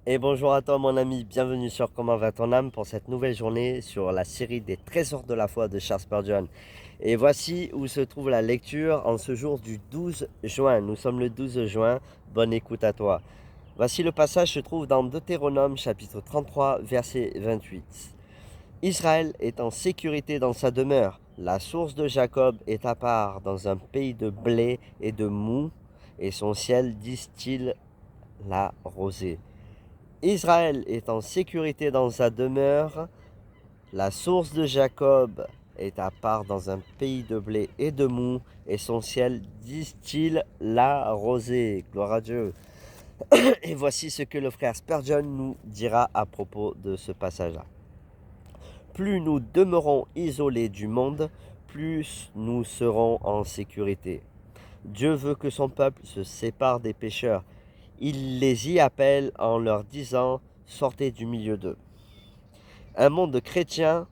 Et bonjour à toi mon ami, bienvenue sur Comment va ton âme pour cette nouvelle journée sur la série des trésors de la foi de Charles Spurgeon. Et voici où se trouve la lecture en ce jour du 12 juin. Nous sommes le 12 juin, bonne écoute à toi. Voici le passage se trouve dans Deutéronome chapitre 33 verset 28. Israël est en sécurité dans sa demeure. La source de Jacob est à part dans un pays de blé et de moût, et son ciel distille la rosée. Israël est en sécurité dans sa demeure. La source de Jacob est à part dans un pays de blé et de moût, et son ciel distille la rosée. Gloire à Dieu. Et voici ce que le frère Spurgeon nous dira à propos de ce passage-là. Plus nous demeurons isolés du monde, plus nous serons en sécurité. Dieu veut que son peuple se sépare des pécheurs. Il les y appelle en leur disant « Sortez du milieu d'eux ». Un monde chrétien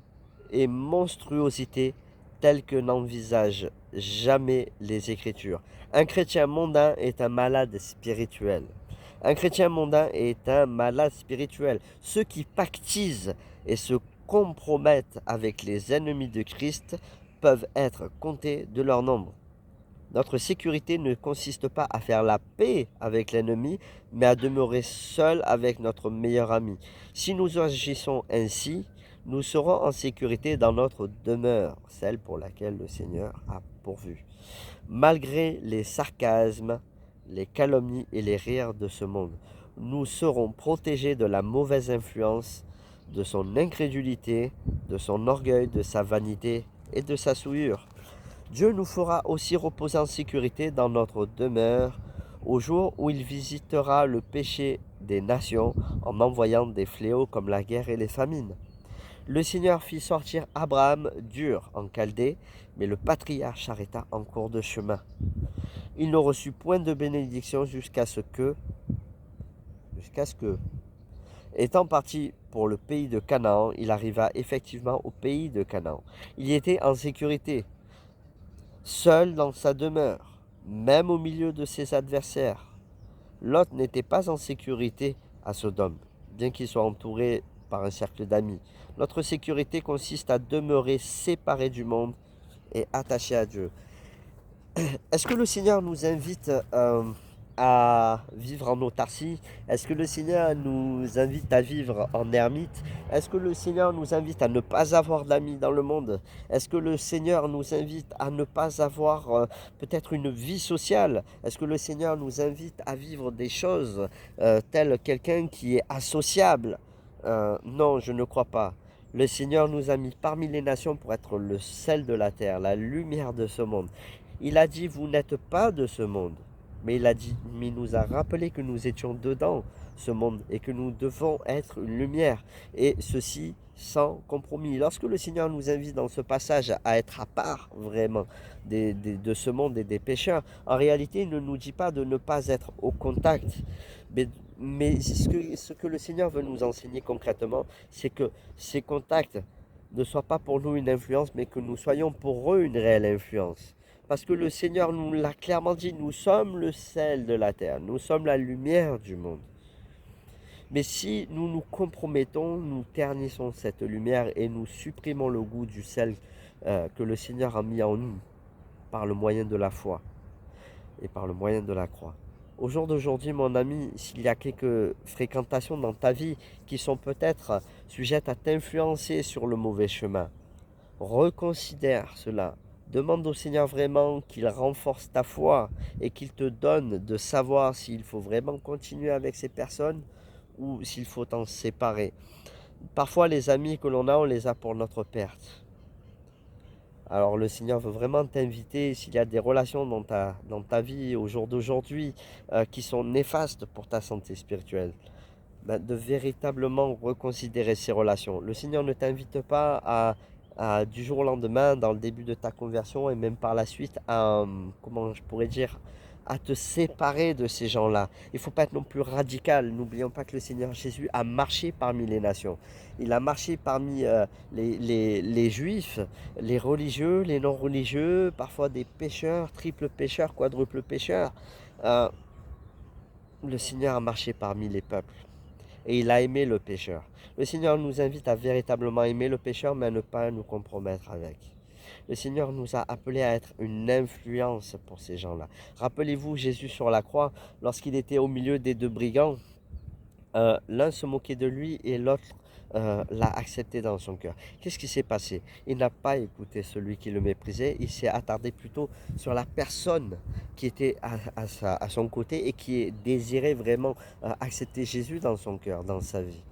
est monstruosité telle que n'envisage jamais les Écritures. Un chrétien mondain est un malade spirituel. Un chrétien mondain est un malade spirituel. Ceux qui pactisent et se compromettent avec les ennemis de Christ peuvent être comptés de leur nombre. Notre sécurité ne consiste pas à faire la paix avec l'ennemi, mais à demeurer seul avec notre meilleur ami. Si nous agissons ainsi, nous serons en sécurité dans notre demeure, celle pour laquelle le Seigneur a pourvu. Malgré les sarcasmes, les calomnies et les rires de ce monde, nous serons protégés de la mauvaise influence, de son incrédulité, de son orgueil, de sa vanité et de sa souillure. Dieu nous fera aussi reposer en sécurité dans notre demeure au jour où il visitera le péché des nations en envoyant des fléaux comme la guerre et les famines. Le Seigneur fit sortir Abraham d'Ur en Chaldée, mais le patriarche s'arrêta en cours de chemin. Il ne reçut point de bénédiction jusqu'à ce que, étant parti pour le pays de Canaan, il arriva effectivement au pays de Canaan. Il y était en sécurité, seul dans sa demeure, même au milieu de ses adversaires. Lot n'était pas en sécurité à Sodome, bien qu'il soit entouré par un cercle d'amis. Notre sécurité consiste à demeurer séparé du monde et attaché à Dieu. Est-ce que le Seigneur nous invite à vivre en autarcie? Est-ce que le Seigneur nous invite à vivre en ermite? Est-ce que le Seigneur nous invite à ne pas avoir d'amis dans le monde? Est-ce que le Seigneur nous invite à ne pas avoir peut-être une vie sociale? Est-ce que le Seigneur nous invite à vivre des choses telles quelqu'un qui est associable? Non, je ne crois pas. Le Seigneur nous a mis parmi les nations pour être le sel de la terre, la lumière de ce monde. Il a dit, vous n'êtes pas de ce monde. Mais il nous a rappelé que nous étions dedans ce monde et que nous devons être une lumière. Et ceci sans compromis. Lorsque le Seigneur nous invite dans ce passage à être à part vraiment de ce monde et des pécheurs, en réalité, il ne nous dit pas de ne pas être au contact. Mais ce que le Seigneur veut nous enseigner concrètement, c'est que ces contacts ne soient pas pour nous une influence, mais que nous soyons pour eux une réelle influence. Parce que le Seigneur nous l'a clairement dit, nous sommes le sel de la terre, nous sommes la lumière du monde. Mais si nous nous compromettons, nous ternissons cette lumière et nous supprimons le goût du sel que le Seigneur a mis en nous par le moyen de la foi et par le moyen de la croix. Au jour d'aujourd'hui, mon ami, s'il y a quelques fréquentations dans ta vie qui sont peut-être sujettes à t'influencer sur le mauvais chemin, reconsidère cela. Demande au Seigneur vraiment qu'il renforce ta foi et qu'il te donne de savoir s'il faut vraiment continuer avec ces personnes ou s'il faut t'en séparer. Parfois, les amis que l'on a, on les a pour notre perte. Alors le Seigneur veut vraiment t'inviter, s'il y a des relations dans ta vie au jour d'aujourd'hui qui sont néfastes pour ta santé spirituelle, de véritablement reconsidérer ces relations. Le Seigneur ne t'invite pas du jour au lendemain, dans le début de ta conversion et même par la suite, comment je pourrais dire, à te séparer de ces gens-là. Il ne faut pas être non plus radical. N'oublions pas que le Seigneur Jésus a marché parmi les nations. Il a marché parmi les juifs, les religieux, les non-religieux, parfois des pécheurs, triple pécheurs, quadruple pécheurs. Le Seigneur a marché parmi les peuples. et il a aimé le pécheur. Le Seigneur nous invite à véritablement aimer le pécheur, mais à ne pas nous compromettre avec. Le Seigneur nous a appelés à être une influence pour ces gens-là. Rappelez-vous Jésus sur la croix, lorsqu'il était au milieu des deux brigands, l'un se moquait de lui et l'autre l'a accepté dans son cœur. Qu'est-ce qui s'est passé? Il n'a pas écouté celui qui le méprisait, il s'est attardé plutôt sur la personne qui était à son côté et qui désirait vraiment accepter Jésus dans son cœur, dans sa vie.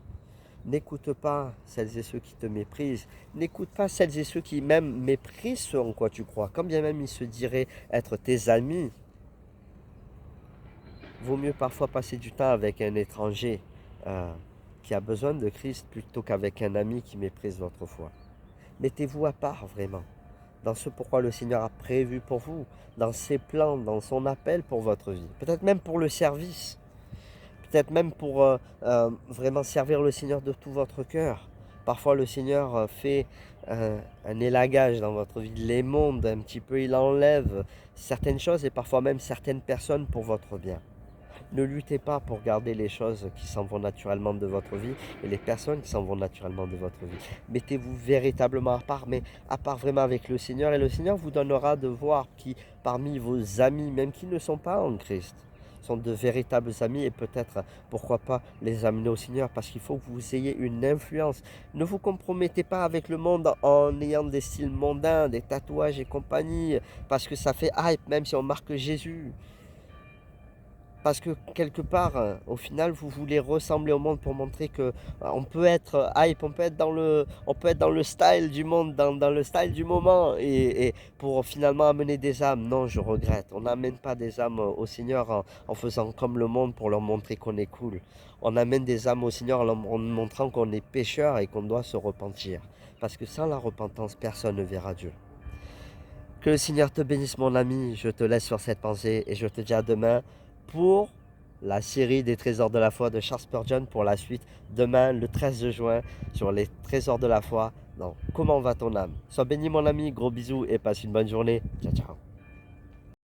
N'écoute pas celles et ceux qui te méprisent. N'écoute pas celles et ceux qui même méprisent ce en quoi tu crois. Quand bien même ils se diraient être tes amis, vaut mieux parfois passer du temps avec un étranger qui a besoin de Christ plutôt qu'avec un ami qui méprise votre foi. Mettez-vous à part vraiment dans ce pourquoi le Seigneur a prévu pour vous, dans ses plans, dans son appel pour votre vie. Peut-être même pour le service. Peut-être même pour vraiment servir le Seigneur de tout votre cœur. Parfois le Seigneur fait un élagage dans votre vie, les mondes un petit peu, il enlève certaines choses et parfois même certaines personnes pour votre bien. Ne luttez pas pour garder les choses qui s'en vont naturellement de votre vie et les personnes qui s'en vont naturellement de votre vie. Mettez-vous véritablement à part, mais à part vraiment avec le Seigneur, et le Seigneur vous donnera de voir qui, parmi vos amis, même qui ne sont pas en Christ, sont de véritables amis et peut-être, pourquoi pas, les amener au Seigneur parce qu'il faut que vous ayez une influence. Ne vous compromettez pas avec le monde en ayant des styles mondains, des tatouages et compagnie, parce que ça fait hype, même si on marque Jésus. Parce que quelque part, au final, vous voulez ressembler au monde pour montrer que on peut être hype, on peut être dans le style du monde, dans le style du moment, et pour finalement amener des âmes. Non, je regrette. On n'amène pas des âmes au Seigneur en faisant comme le monde pour leur montrer qu'on est cool. On amène des âmes au Seigneur en montrant qu'on est pécheur et qu'on doit se repentir. Parce que sans la repentance, personne ne verra Dieu. Que le Seigneur te bénisse, mon ami. Je te laisse sur cette pensée et je te dis à demain pour la série des trésors de la foi de Charles Spurgeon pour la suite demain le 13 juin sur les trésors de la foi. Non, comment va ton âme? Sois béni mon ami, gros bisous et passe une bonne journée. Ciao ciao.